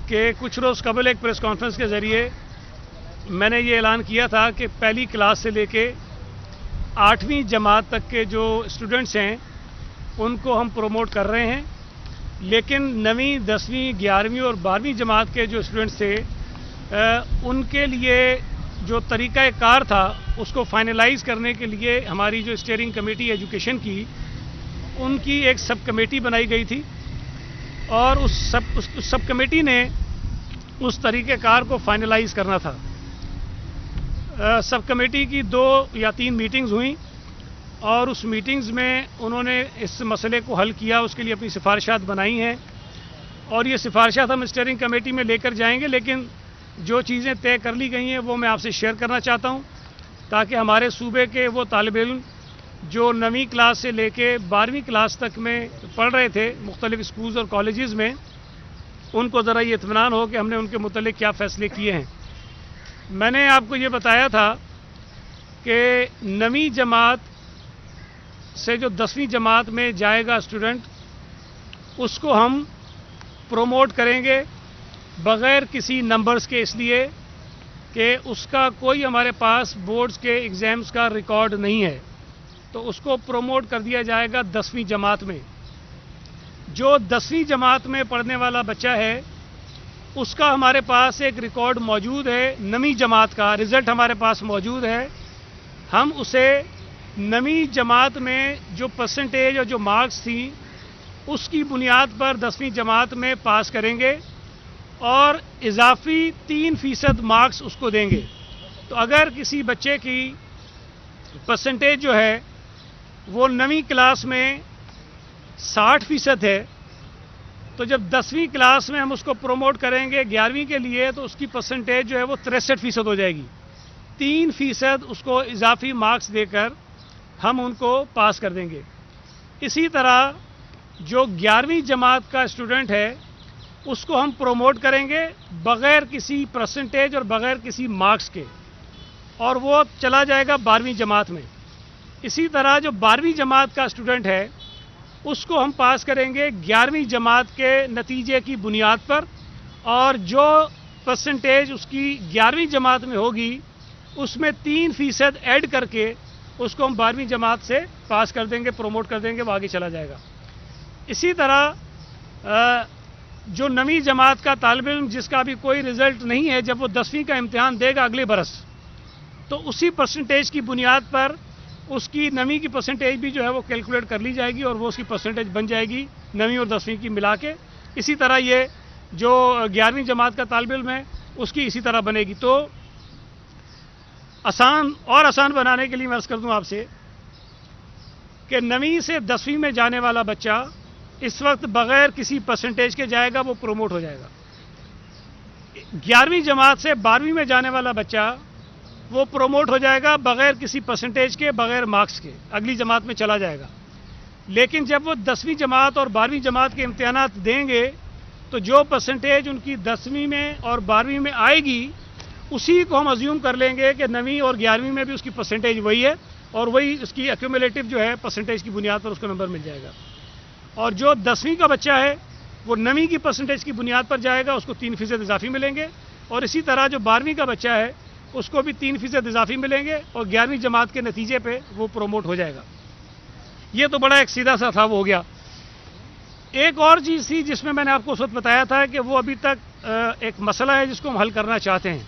کہ کچھ روز قبل ایک پریس کانفرنس کے ذریعے میں نے یہ اعلان کیا تھا کہ پہلی کلاس سے لے کے 8ویں جماعت تک کے جو اسٹوڈنٹس ہیں ان کو ہم پروموٹ کر رہے ہیں، لیکن 9ویں 10ویں 11ویں اور 12ویں جماعت کے جو اسٹوڈنٹس تھے ان کے لیے جو طریقہ کار تھا اس کو فائنلائز کرنے کے لیے ہماری جو اسٹیئرنگ کمیٹی ایجوکیشن کی ان کی ایک سب کمیٹی بنائی گئی تھی، اور اس سب کمیٹی نے اس طریقہ کار کو فائنلائز کرنا تھا۔ سب کمیٹی کی 2 یا 3 میٹنگز ہوئیں، اور اس میٹنگز میں انہوں نے اس مسئلے کو حل کیا، اس کے لیے اپنی سفارشات بنائی ہیں، اور یہ سفارشات ہم اسٹیئرنگ کمیٹی میں لے کر جائیں گے، لیکن جو چیزیں طے کر لی گئی ہیں وہ میں آپ سے شیئر کرنا چاہتا ہوں، تاکہ ہمارے صوبے کے وہ طالب علم جو 9ویں کلاس سے لے کے 12ویں کلاس تک میں پڑھ رہے تھے مختلف اسکولز اور کالجز میں، ان کو ذرا یہ اطمینان ہو کہ ہم نے ان کے متعلق کیا فیصلے کیے ہیں۔ میں نے آپ کو یہ بتایا تھا کہ 9ویں جماعت سے جو 10ویں جماعت میں جائے گا اسٹوڈنٹ، اس کو ہم پروموٹ کریں گے بغیر کسی نمبرز کے، اس لیے کہ اس کا کوئی ہمارے پاس بورڈز کے ایگزامز کا ریکارڈ نہیں ہے، تو اس کو پروموٹ کر دیا جائے گا 10ویں جماعت میں۔ جو 10ویں جماعت میں پڑھنے والا بچہ ہے اس کا ہمارے پاس ایک ریکارڈ موجود ہے، 9ویں جماعت کا رزلٹ ہمارے پاس موجود ہے، ہم اسے 9ویں جماعت میں جو پرسنٹیج اور جو مارکس تھیں اس کی بنیاد پر 10ویں جماعت میں پاس کریں گے، اور اضافی 3% مارکس اس کو دیں گے۔ تو اگر کسی بچے کی پرسنٹیج جو ہے وہ 9ویں کلاس میں 60% ہے، تو جب 10ویں کلاس میں ہم اس کو پروموٹ کریں گے 11ویں کے لیے، تو اس کی پرسنٹیج جو ہے وہ 63% ہو جائے گی۔ 3% اس کو اضافی مارکس دے کر ہم ان کو پاس کر دیں گے۔ اسی طرح جو 11ویں جماعت کا اسٹوڈنٹ ہے اس کو ہم پروموٹ کریں گے بغیر کسی پرسنٹیج اور بغیر کسی مارکس کے، اور وہ چلا جائے گا 12ویں جماعت میں۔ اسی طرح جو 12ویں جماعت کا اسٹوڈنٹ ہے اس کو ہم پاس کریں گے 11ویں جماعت کے نتیجے کی بنیاد پر، اور جو پرسنٹیج اس کی 11ویں جماعت میں ہوگی اس میں 3% ایڈ کر کے اس کو ہم 12ویں جماعت سے پاس کر دیں گے، پروموٹ کر دیں گے، وہ آگے چلا جائے گا۔ اسی طرح جو 9ویں جماعت کا طالب علم جس کا بھی کوئی رزلٹ نہیں ہے، جب وہ 10ویں کا امتحان دے گا اگلے برس، تو اسی پرسنٹیج کی بنیاد پر اس کی 9ویں کی پرسنٹیج بھی جو ہے وہ کیلکولیٹ کر لی جائے گی، اور وہ اس کی پرسنٹیج بن جائے گی 9ویں اور 10ویں کی ملا کے۔ اسی طرح یہ جو 11ویں جماعت کا طالب علم ہے اس کی اسی طرح بنے گی۔ تو آسان بنانے کے لیے میں عرض کر دوں آپ سے کہ 9ویں سے 10ویں میں جانے والا بچہ اس وقت بغیر کسی پرسنٹیج کے جائے گا، وہ پروموٹ ہو جائے گا۔ 11ویں جماعت سے 12ویں میں جانے والا بچہ وہ پروموٹ ہو جائے گا بغیر کسی پرسنٹیج کے، بغیر مارکس کے، اگلی جماعت میں چلا جائے گا۔ لیکن جب وہ 10ویں جماعت اور 12ویں جماعت کے امتحانات دیں گے تو جو پرسنٹیج ان کی 10ویں میں اور 12ویں میں آئے گی اسی کو ہم ازیوم کر لیں گے کہ 9ویں اور 11ویں میں بھی اس کی پرسنٹیج وہی ہے، اور وہی اس کی ایکومولیٹو جو ہے پرسنٹیج کی بنیاد پر اس کو نمبر مل جائے گا۔ اور جو 10ویں کا بچہ ہے وہ 9ویں کی پرسنٹیج کی بنیاد پر جائے گا، اس کو 3% اضافی ملیں گے، اور اسی طرح جو 12ویں کا بچہ ہے اس کو بھی 3% اضافی ملیں گے، اور 11ویں جماعت کے نتیجے پہ وہ پروموٹ ہو جائے گا۔ یہ تو بڑا ایک سیدھا سا تھا، وہ ہو گیا۔ ایک اور چیز تھی جس میں نے آپ کو اس وقت بتایا تھا کہ وہ ابھی تک ایک مسئلہ ہے جس کو ہم حل کرنا چاہتے ہیں۔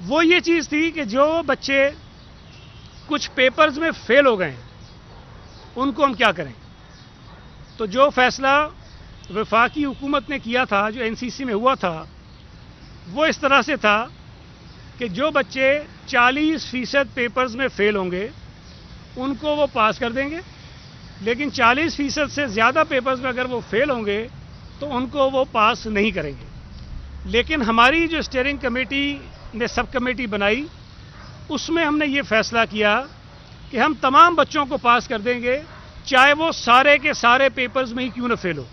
وہ یہ چیز تھی کہ جو بچے کچھ پیپرز میں فیل ہو گئے ہیں ان کو ہم کیا کریں۔ تو جو فیصلہ وفاقی حکومت نے کیا تھا، جو NCC میں ہوا تھا، وہ اس طرح سے تھا کہ جو بچے 40% پیپرز میں فیل ہوں گے ان کو وہ پاس کر دیں گے، لیکن 40% سے زیادہ پیپرز میں اگر وہ فیل ہوں گے تو ان کو وہ پاس نہیں کریں گے۔ لیکن ہماری جو اسٹیئرنگ کمیٹی نے سب کمیٹی بنائی اس میں ہم نے یہ فیصلہ کیا کہ ہم تمام بچوں کو پاس کر دیں گے، چاہے وہ سارے کے سارے پیپرز میں ہی کیوں نہ فیل ہو۔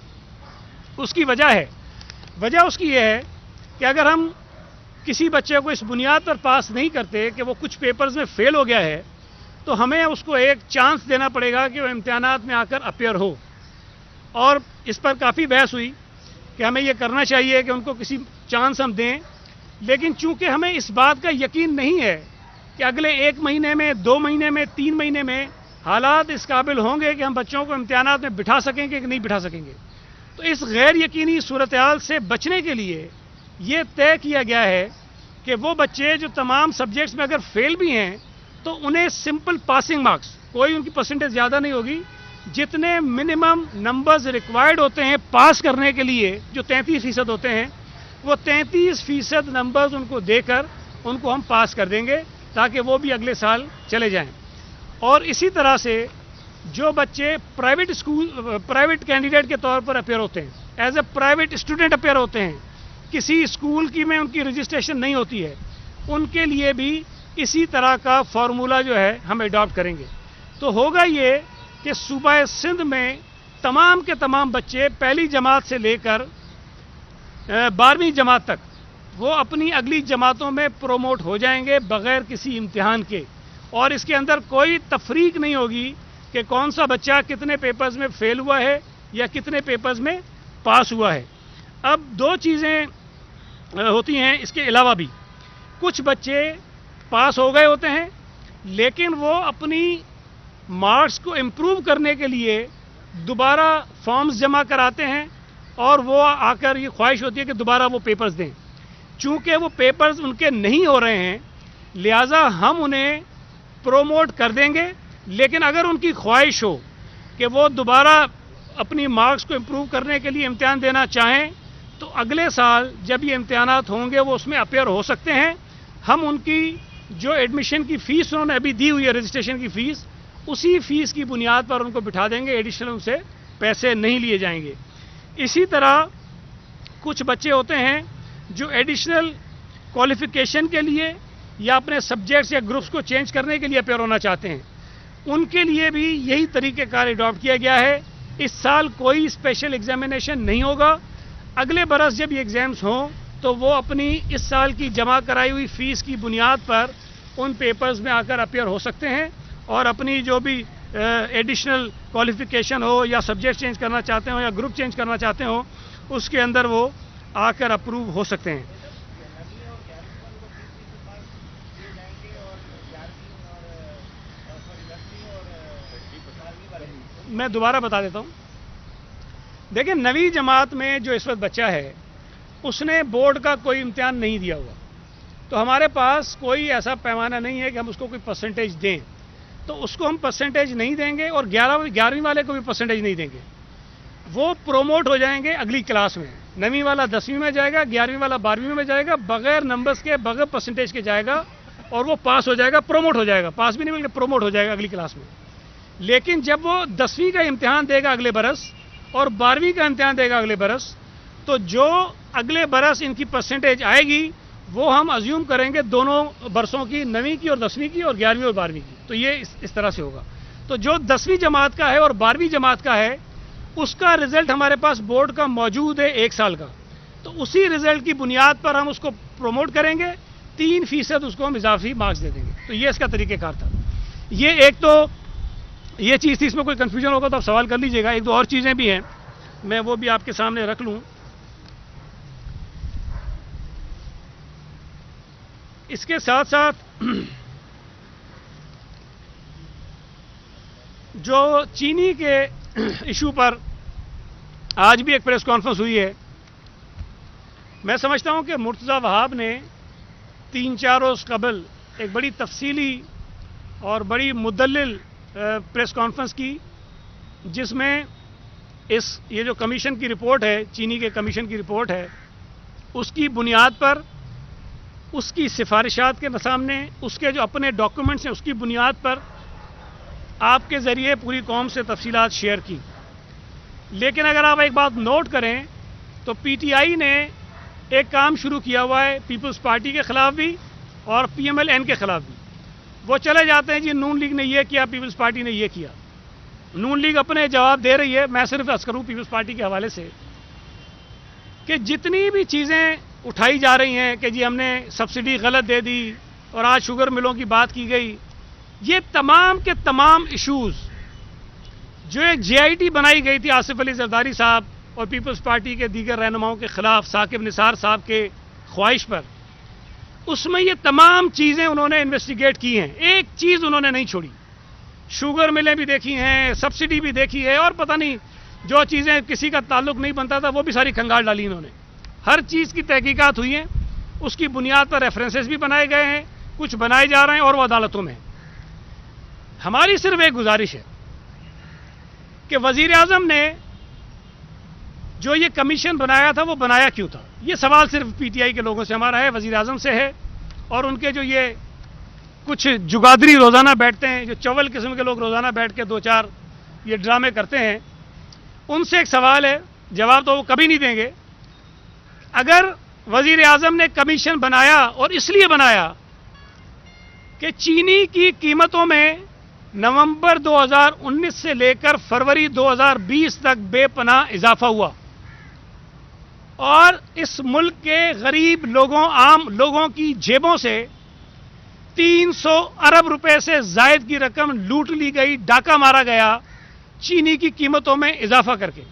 اس کی وجہ اس کی یہ ہے کہ اگر ہم کسی بچے کو اس بنیاد پر پاس نہیں کرتے کہ وہ کچھ پیپرز میں فیل ہو گیا ہے، تو ہمیں اس کو ایک چانس دینا پڑے گا کہ وہ امتحانات میں آ کر اپیئر ہو۔ اور اس پر کافی بحث ہوئی کہ ہمیں یہ کرنا چاہیے کہ ان کو کسی چانس ہم دیں، لیکن چونکہ ہمیں اس بات کا یقین نہیں ہے کہ اگلے 1 مہینے میں، 2 مہینے میں، 3 مہینے میں حالات اس قابل ہوں گے کہ ہم بچوں کو امتحانات میں بٹھا سکیں گے کہ نہیں بٹھا سکیں گے، تو اس غیر یقینی صورتحال سے بچنے کے لیے یہ طے کیا گیا ہے کہ وہ بچے جو تمام سبجیکٹس میں اگر فیل بھی ہیں تو انہیں سمپل پاسنگ مارکس، کوئی ان کی پرسنٹیج زیادہ نہیں ہوگی، جتنے منیمم نمبرز ریکوائرڈ ہوتے ہیں پاس کرنے کے لیے، جو 33% ہوتے ہیں، وہ 33% نمبرز ان کو دے کر ان کو ہم پاس کر دیں گے تاکہ وہ بھی اگلے سال چلے جائیں۔ اور اسی طرح سے جو بچے پرائیویٹ کینڈیڈیٹ کے طور پر اپیئر ہوتے ہیں، as a private student appear ہوتے ہیں، کسی اسکول کی میں ان کی رجسٹریشن نہیں ہوتی ہے، ان کے لیے بھی اسی طرح کا فارمولہ جو ہے ہم اڈاپٹ کریں گے۔ تو ہوگا یہ کہ صوبہ سندھ میں تمام کے تمام بچے پہلی جماعت سے لے کر 12ویں جماعت تک وہ اپنی اگلی جماعتوں میں پروموٹ ہو جائیں گے بغیر کسی امتحان کے، اور اس کے اندر کوئی تفریق نہیں ہوگی کہ کون سا بچہ کتنے پیپرز میں فیل ہوا ہے یا کتنے پیپرز میں پاس ہوا ہے۔ اب 2 چیزیں ہوتی ہیں اس کے علاوہ بھی، کچھ بچے پاس ہو گئے ہوتے ہیں لیکن وہ اپنی مارکس کو امپروو کرنے کے لیے دوبارہ فارمز جمع کراتے ہیں اور وہ آ کر یہ خواہش ہوتی ہے کہ دوبارہ وہ پیپرز دیں۔ چونکہ وہ پیپرز ان کے نہیں ہو رہے ہیں لہٰذا ہم انہیں پروموٹ کر دیں گے، لیکن اگر ان کی خواہش ہو کہ وہ دوبارہ اپنی مارکس کو امپروو کرنے کے لیے امتحان دینا چاہیں تو اگلے سال جب یہ امتحانات ہوں گے وہ اس میں اپیئر ہو سکتے ہیں۔ ہم ان کی جو ایڈمیشن کی فیس انہوں نے ابھی دی ہوئی ہے، رجسٹریشن کی فیس، اسی فیس کی بنیاد پر ان کو بٹھا دیں گے، ایڈیشنل ان سے پیسے نہیں لیے جائیں گے۔ اسی طرح کچھ بچے ہوتے ہیں جو ایڈیشنل کوالیفیکیشن کے لیے یا اپنے سبجیکٹس یا گروپس کو چینج کرنے کے لیے اپیئر ہونا چاہتے ہیں، ان کے لیے بھی یہی طریقہ کار اڈاپٹ کیا گیا ہے۔ اس سال کوئی اسپیشل ایگزامینیشن نہیں ہوگا، اگلے برس جب یہ ایگزامز ہوں تو وہ اپنی اس سال کی جمع کرائی ہوئی فیس کی بنیاد پر ان پیپرز میں آ کر اپیئر ہو سکتے ہیں اور اپنی جو بھی ایڈیشنل کوالیفیکیشن ہو یا سبجیکٹ چینج کرنا چاہتے ہوں یا گروپ چینج کرنا چاہتے ہوں اس کے اندر وہ آ کر اپروو ہو سکتے ہیں۔ میں دوبارہ بتا دیتا ہوں، دیکھیں 9ویں جماعت میں جو اس وقت بچہ ہے اس نے بورڈ کا کوئی امتحان نہیں دیا ہوا، تو ہمارے پاس کوئی ایسا پیمانہ نہیں ہے کہ ہم اس کو کوئی پرسنٹیج دیں، تو اس کو ہم پرسنٹیج نہیں دیں گے اور 11ویں والے کو بھی پرسنٹیج نہیں دیں گے، وہ پروموٹ ہو جائیں گے اگلی کلاس میں۔ 9ویں والا 10ویں میں جائے گا، 11ویں والا 12ویں میں جائے گا، بغیر نمبرز کے، بغیر پرسنٹیج کے جائے گا اور وہ پاس ہو جائے گا، پروموٹ ہو جائے گا، پاس بھی نہیں بلکہ پروموٹ ہو جائے گا اگلی کلاس میں۔ لیکن جب وہ 10ویں کا امتحان دے گا اگلے برس اور 12ویں کا امتحان دے گا اگلے برس، تو جو اگلے برس ان کی پرسنٹیج آئے گی وہ ہم ازیوم کریں گے دونوں برسوں کی، 9ویں کی اور 10ویں کی اور 11ویں اور 12ویں کی، تو یہ اس طرح سے ہوگا۔ تو جو 10ویں جماعت کا ہے اور 12ویں جماعت کا ہے اس کا رزلٹ ہمارے پاس بورڈ کا موجود ہے 1 سال کا، تو اسی رزلٹ کی بنیاد پر ہم اس کو پروموٹ کریں گے، 3% اس کو ہم اضافی مارکس دے دیں گے۔ تو یہ اس کا طریقہ کار تھا۔ یہ ایک تو یہ چیز تھی، اس میں کوئی کنفیوژن ہوگا تو آپ سوال کر لیجئے گا۔ ایک دو اور چیزیں بھی ہیں، میں وہ بھی آپ کے سامنے رکھ لوں۔ اس کے ساتھ ساتھ جو چینی کے ایشو پر آج بھی ایک پریس کانفرنس ہوئی ہے، میں سمجھتا ہوں کہ مرتضی وہاب نے 3-4 روز قبل ایک بڑی تفصیلی اور بڑی مدلل پریس کانفرنس کی، جس میں یہ جو کمیشن کی رپورٹ ہے، چینی کے کمیشن کی رپورٹ ہے، اس کی بنیاد پر، اس کی سفارشات کے سامنے، اس کے جو اپنے ڈاکومنٹس ہیں اس کی بنیاد پر آپ کے ذریعے پوری قوم سے تفصیلات شیئر کی۔ لیکن اگر آپ ایک بات نوٹ کریں تو پی ٹی آئی نے ایک کام شروع کیا ہوا ہے پیپلز پارٹی کے خلاف بھی اور پی ایم ایل این کے خلاف بھی۔ وہ چلے جاتے ہیں جی نون لیگ نے یہ کیا، پیپلز پارٹی نے یہ کیا، نون لیگ اپنے جواب دے رہی ہے۔ میں صرف عرض کروں پیپلز پارٹی کے حوالے سے کہ جتنی بھی چیزیں اٹھائی جا رہی ہیں کہ جی ہم نے سبسڈی غلط دے دی اور آج شوگر ملوں کی بات کی گئی، یہ تمام کے تمام ایشوز جو ایک جے آئی ٹی بنائی گئی تھی آصف علی زرداری صاحب اور پیپلز پارٹی کے دیگر رہنماؤں کے خلاف ثاقب نثار صاحب کے خواہش پر، اس میں یہ تمام چیزیں انہوں نے انویسٹیگیٹ کی ہیں، ایک چیز انہوں نے نہیں چھوڑی۔ شوگر ملیں بھی دیکھی ہیں، سبسڈی بھی دیکھی ہے، اور پتہ نہیں جو چیزیں کسی کا تعلق نہیں بنتا تھا وہ بھی ساری کھنگال ڈالی انہوں نے۔ ہر چیز کی تحقیقات ہوئی ہیں، اس کی بنیاد پر ریفرنسز بھی بنائے گئے ہیں، کچھ بنائے جا رہے ہیں اور وہ عدالتوں میں ہیں۔ ہماری صرف ایک گزارش ہے کہ وزیر اعظم نے جو یہ کمیشن بنایا تھا وہ بنایا کیوں تھا؟ یہ سوال صرف پی ٹی آئی کے لوگوں سے ہمارا ہے، وزیر اعظم سے ہے، اور ان کے جو یہ کچھ جگادری روزانہ بیٹھتے ہیں، جو چول قسم کے لوگ روزانہ بیٹھ کے دو چار یہ ڈرامے کرتے ہیں، ان سے ایک سوال ہے، جواب تو وہ کبھی نہیں دیں گے۔ اگر وزیر اعظم نے کمیشن بنایا اور اس لیے بنایا کہ چینی کی قیمتوں میں نومبر 2019 سے لے کر فروری 2020 تک بے پناہ اضافہ ہوا، اور اس ملک کے غریب لوگوں، عام لوگوں کی جیبوں سے 300 ارب روپے سے زائد کی رقم لوٹ لی گئی، ڈاکہ مارا گیا چینی کی قیمتوں میں اضافہ کر کے۔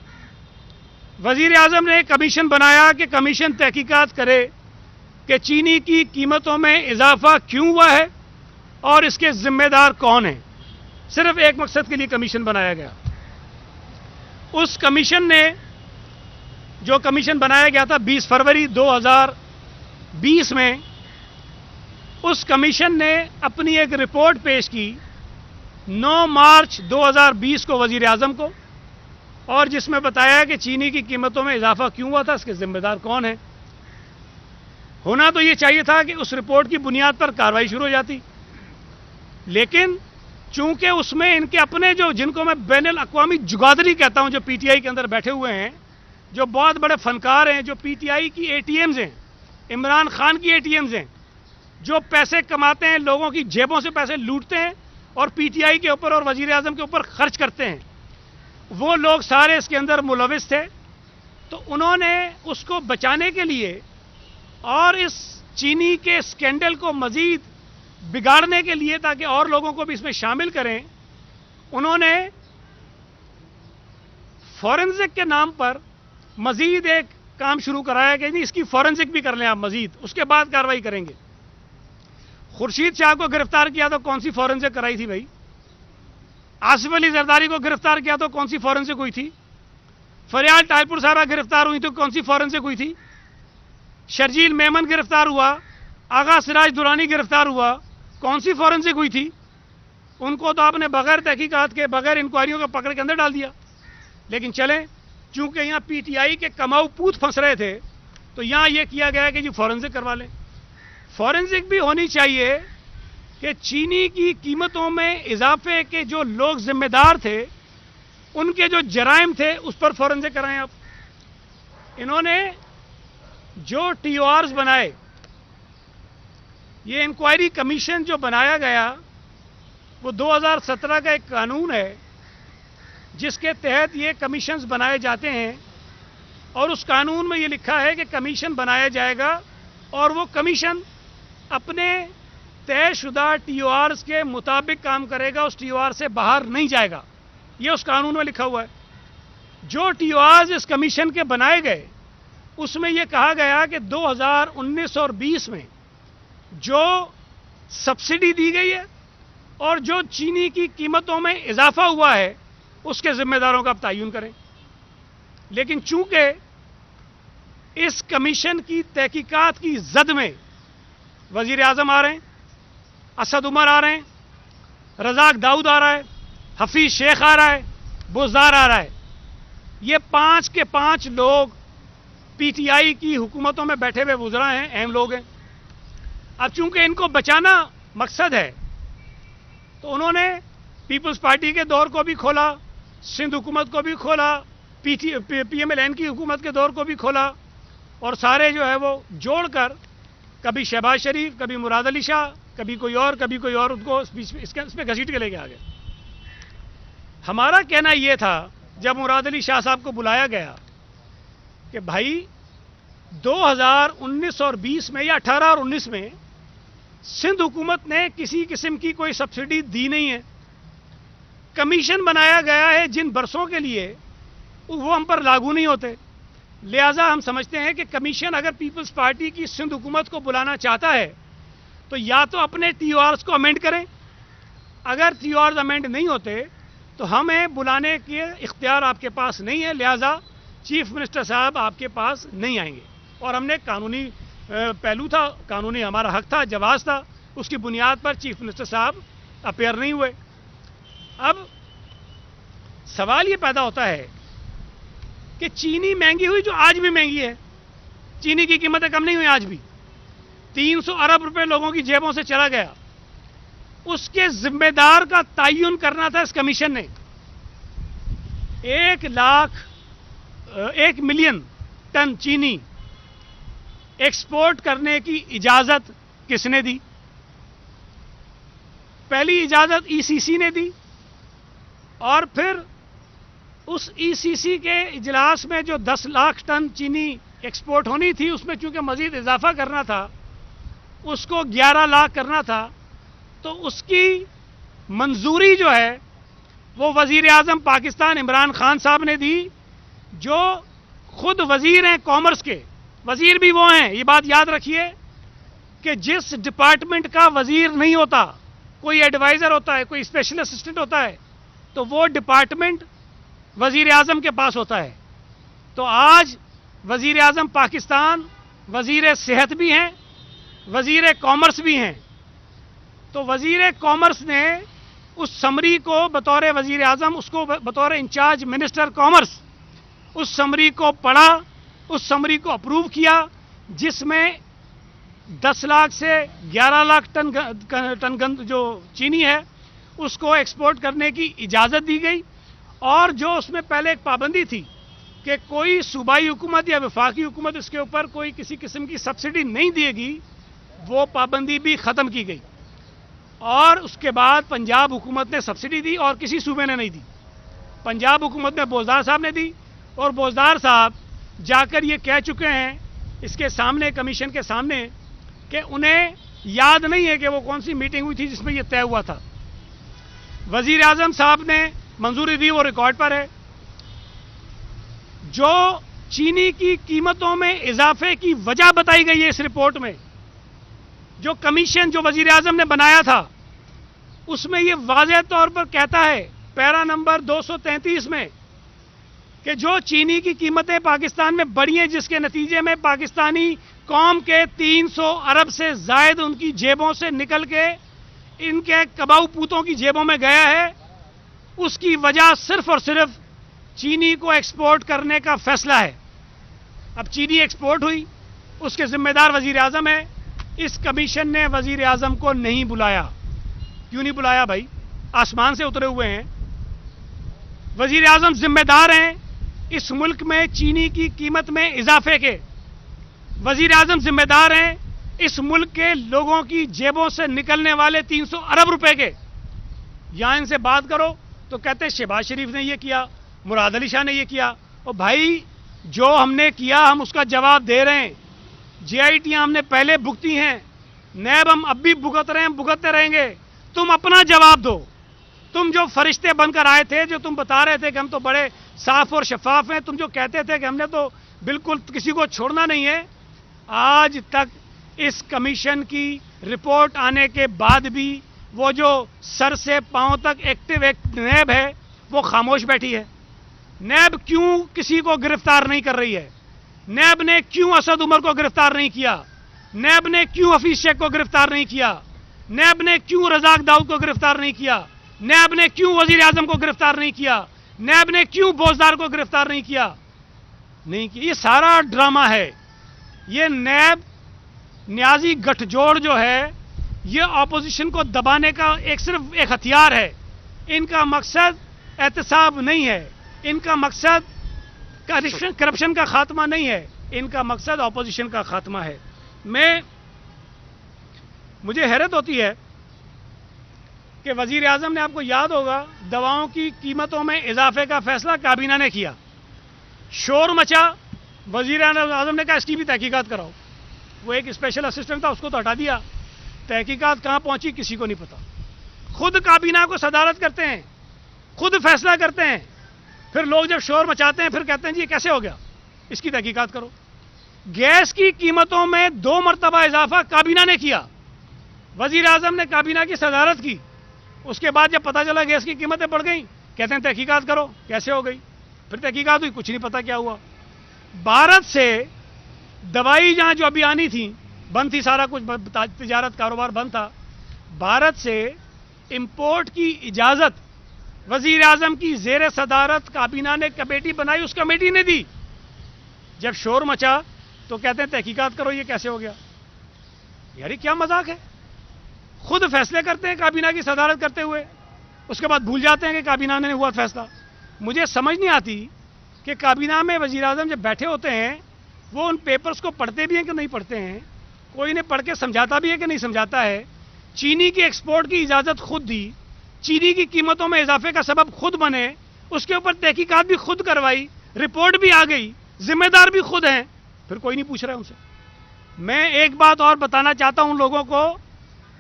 وزیر اعظم نے کمیشن بنایا کہ کمیشن تحقیقات کرے کہ چینی کی قیمتوں میں اضافہ کیوں ہوا ہے اور اس کے ذمہ دار کون ہیں۔ صرف ایک مقصد کے لیے کمیشن بنایا گیا۔ اس کمیشن نے، جو کمیشن بنایا گیا تھا 20 فروری 2020 میں، اس کمیشن نے اپنی ایک رپورٹ پیش کی 9 مارچ 2020 کو وزیر اعظم کو، اور جس میں بتایا کہ چینی کی قیمتوں میں اضافہ کیوں ہوا تھا، اس کے ذمہ دار کون ہیں۔ ہونا تو یہ چاہیے تھا کہ اس رپورٹ کی بنیاد پر کارروائی شروع ہو جاتی، لیکن چونکہ اس میں ان کے اپنے جن کو میں بین الاقوامی جگادری کہتا ہوں، جو پی ٹی آئی کے اندر بیٹھے ہوئے ہیں، جو بہت بڑے فنکار ہیں، جو پی ٹی آئی کی اے ٹی ایمز ہیں، عمران خان کی اے ٹی ایمز ہیں، جو پیسے کماتے ہیں، لوگوں کی جیبوں سے پیسے لوٹتے ہیں اور پی ٹی آئی کے اوپر اور وزیر اعظم کے اوپر خرچ کرتے ہیں، وہ لوگ سارے اس کے اندر ملوث تھے۔ تو انہوں نے اس کو بچانے کے لیے اور اس چینی کے اسکینڈل کو مزید بگاڑنے کے لیے، تاکہ اور لوگوں کو بھی اس میں شامل کریں، انہوں نے فورنزک کے نام پر مزید ایک کام شروع کرایا کہ اس کی فورنزک بھی کر لیں آپ مزید، اس کے بعد کارروائی کریں گے۔ خورشید شاہ کو گرفتار کیا تو کون سی فورنزک کرائی تھی بھائی؟ آصف علی زرداری کو گرفتار کیا تو کون سی فورنزک ہوئی تھی؟ فریال ٹائل پور صاحبہ گرفتار ہوئی تو کون سی فورنزک ہوئی تھی؟ شرجیل میمن گرفتار ہوا، آغا سراج دورانی گرفتار ہوا، کون سی فورنزک ہوئی تھی؟ ان کو تو آپ نے بغیر تحقیقات کے، بغیر انکوائریوں کے پکڑ کے اندر ڈال دیا۔ لیکن چلیں، چونکہ یہاں پی ٹی آئی کے کماؤ پوت پھنس رہے تھے، تو یہاں یہ کیا گیا کہ جی فورنزک کروا لیں۔ فورنزک بھی ہونی چاہیے کہ چینی کی قیمتوں میں اضافے کے جو لوگ ذمہ دار تھے، ان کے جو جرائم تھے، اس پر فورنزک کرائیں آپ۔ انہوں نے جو ٹی او آرز بنائے، یہ انکوائری کمیشن جو بنایا گیا، وہ 2017 کا ایک قانون ہے جس کے تحت یہ کمیشنز بنائے جاتے ہیں، اور اس قانون میں یہ لکھا ہے کہ کمیشن بنایا جائے گا اور وہ کمیشن اپنے طے شدہ ٹی او آرز کے مطابق کام کرے گا، اس ٹی او آر سے باہر نہیں جائے گا۔ یہ اس قانون میں لکھا ہوا ہے۔ جو ٹی او آرز اس کمیشن کے بنائے گئے، اس میں یہ کہا گیا کہ 2019 اور 20 میں جو سبسڈی دی گئی ہے اور جو چینی کی قیمتوں میں اضافہ ہوا ہے، اس کے ذمہ داروں کا آپ تعین کریں۔ لیکن چونکہ اس کمیشن کی تحقیقات کی زد میں وزیر اعظم آ رہے ہیں، اسد عمر آ رہے ہیں، رزاق داؤد آ رہا ہے، حفیظ شیخ آ رہا ہے، بزدار آ رہا ہے، یہ 5 کے 5 لوگ پی ٹی آئی کی حکومتوں میں بیٹھے ہوئے وزراء ہیں، اہم لوگ ہیں۔ اب چونکہ ان کو بچانا مقصد ہے، تو انہوں نے پیپلز پارٹی کے دور کو بھی کھولا، سندھ حکومت کو بھی کھولا، پی ایم ایل این کی حکومت کے دور کو بھی کھولا، اور سارے جو ہے وہ جوڑ کر کبھی شہباز شریف، کبھی مراد علی شاہ، کبھی کوئی اور، کبھی کوئی اور، ان کو اس پہ گھسیٹ کے لے کے آ گئے۔ ہمارا کہنا یہ تھا جب مراد علی شاہ صاحب کو بلایا گیا کہ بھائی 2019 اور 20 میں یا 18 اور 19 میں سندھ حکومت نے کسی قسم کی کوئی سبسڈی دی نہیں ہے، کمیشن بنایا گیا ہے جن برسوں کے لیے وہ ہم پر لاگو نہیں ہوتے. لہٰذا ہم سمجھتے ہیں کہ کمیشن اگر پیپلز پارٹی کی سندھ حکومت کو بلانا چاہتا ہے تو یا تو اپنے ٹی او آرز کو امینڈ کریں. اگر ٹی او آرز امینڈ نہیں ہوتے تو ہمیں بلانے کے اختیار آپ کے پاس نہیں ہے. لہٰذا چیف منسٹر صاحب آپ کے پاس نہیں آئیں گے. اور ہم نے قانونی پہلو تھا، قانونی ہمارا حق تھا، جواز تھا، اس کی بنیاد پر چیف منسٹر صاحب اپیئر نہیں ہوئے. اب سوال یہ پیدا ہوتا ہے کہ چینی مہنگی ہوئی، جو آج بھی مہنگی ہے. چینی کی قیمتیں کم نہیں ہوئی آج بھی. 300 ارب روپے لوگوں کی جیبوں سے چلا گیا. اس کے ذمہ دار کا تعین کرنا تھا اس کمیشن نے. 1 ملین ٹن چینی ایکسپورٹ کرنے کی اجازت کس نے دی؟ پہلی اجازت ای سی سی نے دی، اور پھر اس ای سی سی کے اجلاس میں جو 10 لاکھ ٹن چینی ایکسپورٹ ہونی تھی، اس میں چونکہ مزید اضافہ کرنا تھا، اس کو 11 لاکھ کرنا تھا، تو اس کی منظوری جو ہے وہ وزیر اعظم پاکستان عمران خان صاحب نے دی، جو خود وزیر ہیں کامرس کے. وزیر بھی وہ ہیں، یہ بات یاد رکھیے کہ جس ڈپارٹمنٹ کا وزیر نہیں ہوتا، کوئی ایڈوائزر ہوتا ہے، کوئی اسپیشل اسسٹنٹ ہوتا ہے، تو وہ ڈپارٹمنٹ وزیر اعظم کے پاس ہوتا ہے. تو آج وزیر اعظم پاکستان وزیر صحت بھی ہیں، وزیر کامرس بھی ہیں. تو وزیر کامرس نے اس سمری کو بطور وزیر اعظم، اس کو بطور انچارج منسٹر کامرس، اس سمری کو پڑھا، اس سمری کو اپروو کیا، جس میں 10 لاکھ سے 11 لاکھ ٹن جو چینی ہے اس کو ایکسپورٹ کرنے کی اجازت دی گئی. اور جو اس میں پہلے ایک پابندی تھی کہ کوئی صوبائی حکومت یا وفاقی حکومت اس کے اوپر کوئی کسی قسم کی سبسڈی نہیں دے گی، وہ پابندی بھی ختم کی گئی. اور اس کے بعد پنجاب حکومت نے سبسڈی دی اور کسی صوبے نے نہیں دی. پنجاب حکومت نے بوزدار صاحب نے دی، اور بوزدار صاحب جا کر یہ کہہ چکے ہیں اس کے سامنے، کمیشن کے سامنے، کہ انہیں یاد نہیں ہے کہ وہ کون سی میٹنگ ہوئی تھی جس میں یہ طے ہوا تھا. وزیر اعظم صاحب نے منظوری دی، وہ ریکارڈ پر ہے. جو چینی کی قیمتوں میں اضافے کی وجہ بتائی گئی ہے اس رپورٹ میں، جو کمیشن جو وزیر اعظم نے بنایا تھا، اس میں یہ واضح طور پر کہتا ہے پیرا نمبر 233 میں کہ جو چینی کی قیمتیں پاکستان میں بڑھی ہیں، جس کے نتیجے میں پاکستانی قوم کے 300 ارب سے زائد ان کی جیبوں سے نکل کے ان کے کباؤ پوتوں کی جیبوں میں گیا ہے، اس کی وجہ صرف اور صرف چینی کو ایکسپورٹ کرنے کا فیصلہ ہے. اب چینی ایکسپورٹ ہوئی، اس کے ذمہ دار وزیر اعظم ہے. اس کمیشن نے وزیر اعظم کو نہیں بلایا. کیوں نہیں بلایا بھائی؟ آسمان سے اترے ہوئے ہیں. وزیر اعظم ذمہ دار ہیں اس ملک میں چینی کی قیمت میں اضافے کے. وزیر اعظم ذمہ دار ہیں اس ملک کے لوگوں کی جیبوں سے نکلنے والے 300 ارب روپے کے. یہاں ان سے بات کرو تو کہتے شہباز شریف نے یہ کیا، مراد علی شاہ نے یہ کیا. اور بھائی جو ہم نے کیا ہم اس کا جواب دے رہے ہیں. جے آئی ٹیاں ہم نے پہلے بھگتی ہیں، نیب ہم اب بھی بھگت رہے ہیں، بھگتتے رہیں گے. تم اپنا جواب دو. تم جو فرشتے بن کر آئے تھے، جو تم بتا رہے تھے کہ ہم تو بڑے صاف اور شفاف ہیں، تم جو کہتے تھے کہ ہم نے تو بالکل کسی کو چھوڑنا نہیں ہے، آج تک اس کمیشن کی رپورٹ آنے کے بعد بھی وہ جو سر سے پاؤں تک ایکٹیو نیب ہے وہ خاموش بیٹھی ہے. نیب کیوں کسی کو گرفتار نہیں کر رہی ہے؟ نیب نے کیوں اسد عمر کو گرفتار نہیں کیا؟ نیب نے کیوں حفیظ شیخ کو گرفتار نہیں کیا؟ نیب نے کیوں رزاق داؤد کو گرفتار نہیں کیا؟ نیب نے کیوں وزیر اعظم کو گرفتار نہیں کیا؟ نیب نے کیوں بوزدار کو گرفتار نہیں کیا؟ یہ سارا ڈرامہ ہے. یہ نیب نیازی گٹھ جوڑ جو ہے یہ اپوزیشن کو دبانے کا صرف ایک ہتھیار ہے. ان کا مقصد احتساب نہیں ہے، ان کا مقصد کرپشن کا خاتمہ نہیں ہے، ان کا مقصد اپوزیشن کا خاتمہ ہے. مجھے حیرت ہوتی ہے کہ وزیر اعظم نے، آپ کو یاد ہوگا، دواؤں کی قیمتوں میں اضافے کا فیصلہ کابینہ نے کیا. شور مچا، وزیر اعظم نے کہا اس کی بھی تحقیقات کراؤ. وہ ایک اسپیشل اسسٹنٹ تھا، اس کو تو ہٹا دیا. تحقیقات کہاں پہنچی کسی کو نہیں پتا. خود کابینہ کو صدارت کرتے ہیں، خود فیصلہ کرتے ہیں. پھر لوگ جب شور مچاتے ہیں پھر کہتے ہیں جی یہ کیسے ہو گیا، اس کی تحقیقات کرو۔ گیس کی قیمتوں میں 2 مرتبہ اضافہ کابینہ نے کیا، وزیر اعظم نے کابینہ کی صدارت کی، اس کے بعد جب پتہ چلا گیس کی قیمتیں بڑھ گئیں کہتے ہیں تحقیقات کرو کیسے ہو گئی، پھر تحقیقات ہوئی کچھ نہیں پتا کیا ہوا۔ بھارت سے دوائی جہاں جو ابھی آنی تھی بند تھی، سارا کچھ تجارت کاروبار بند تھا، بھارت سے امپورٹ کی اجازت وزیر اعظم کی زیر صدارت کابینہ نے کمیٹی بنائی، اس کمیٹی نے دی۔ جب شور مچا تو کہتے ہیں تحقیقات کرو یہ کیسے ہو گیا۔ یاری کیا مذاق ہے، خود فیصلے کرتے ہیں کابینہ کی صدارت کرتے ہوئے، اس کے بعد بھول جاتے ہیں کہ کابینہ نے ہوا فیصلہ۔ مجھے سمجھ نہیں آتی کہ کابینہ میں وزیر اعظم جب بیٹھے ہوتے ہیں وہ ان پیپرز کو پڑھتے بھی ہیں کہ نہیں پڑھتے ہیں، کوئی نے پڑھ کے سمجھاتا بھی ہے کہ نہیں سمجھاتا ہے۔ چینی کی ایکسپورٹ کی اجازت خود دی، چینی کی قیمتوں میں اضافے کا سبب خود بنے، اس کے اوپر تحقیقات بھی خود کروائی، رپورٹ بھی آ گئی، ذمہ دار بھی خود ہیں، پھر کوئی نہیں پوچھ رہا ہے ان سے۔ میں ایک بات اور بتانا چاہتا ہوں ان لوگوں کو